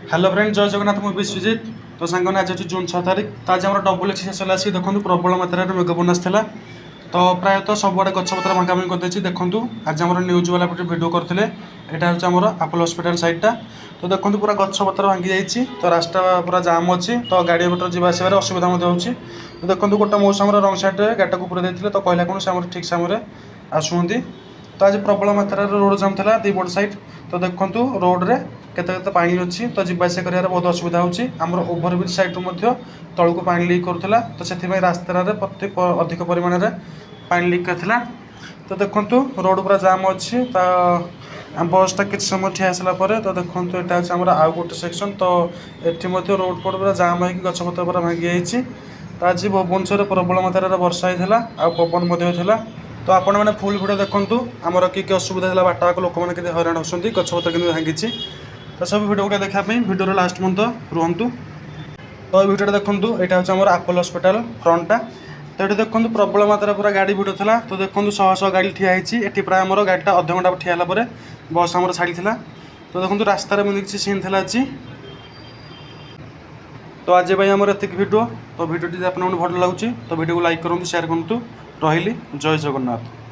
Hello friend जय जगन्नाथ मुझे विश्वजित। तो सांगने आज अच्छी जून 6 तारीख तो आज आम डबल एक्स आसी देखो प्रबल मात्रा मेघ बना था। तो प्रायतः सबुआड़े गछपत्र भांगाभांगी करदे देखूँ। आज आम न्यूज वाला गोटे भिड करते यहाँ हूँ आम आपोलो हस्पिटाल साइडटा। तो देखो पूरा गछपत्र भांगी जाइए तो रास्ता पूरा जाम अच्छी तो गाड़ी मटर जी आसबार असुविधा होती। तो देखो गोटे मौसम रंग साइड्रे गाड़ी को पूरा देते तो कहला कौन से ठीक समय आसुँच। तो आज प्रबल मात्रा रोड जाम था दी बड़ साइड। तो देखो रोड्रे केते पानी अच्छी तो जीवास कर बहुत असुविधा होमर ओभरब्रिज सैड्रु तौक पा लिक करूला। तो से रास्तार प्रति अधिक परिमाण में पा लिक करता। तो देखो रोड पूरा जाम अच्छी तो बसटा किसी समय ठिया सारापर तो देखो यहाँ हूँ आउ गोटे सेक्शन। तो ये रोड फोड पूरा जाम हो गछपत्र पूरा भांगी जाइए। तो आज भुवनेश्वर प्रबल मात्रा वर्षा होता आ पवन होता। तो आपण मैंने फुल भिडियो देखूँ आमर कि असुविधा है बाटाक लोक मैंने हैरान होती गछपत्र कि भांगी। तो सब भिडियो गुड़ा देखापी भिडियो लास्ट मन रुहतु। तो ये भिडियो देखूँ यहाँ हूँ आम आपोलो हस्पिटाल फ्रंटा। तो ये देखो प्रबल मात्रा पूरा गाड़ी भिड़ था। तो देखो शह शह गाड़ी ठिया ये प्राय आम गाड़ीटा अध घंटा ठियाला बस आम छाड़ी। तो देखो रास्तार मुझे किसी सीन था आज। तो आज आमर एति भिडियो। तो भिडियोटी आपको भल लगुच तो भिडियो को लाइक करूँ शेयर करूँ। रही जय जगन्नाथ।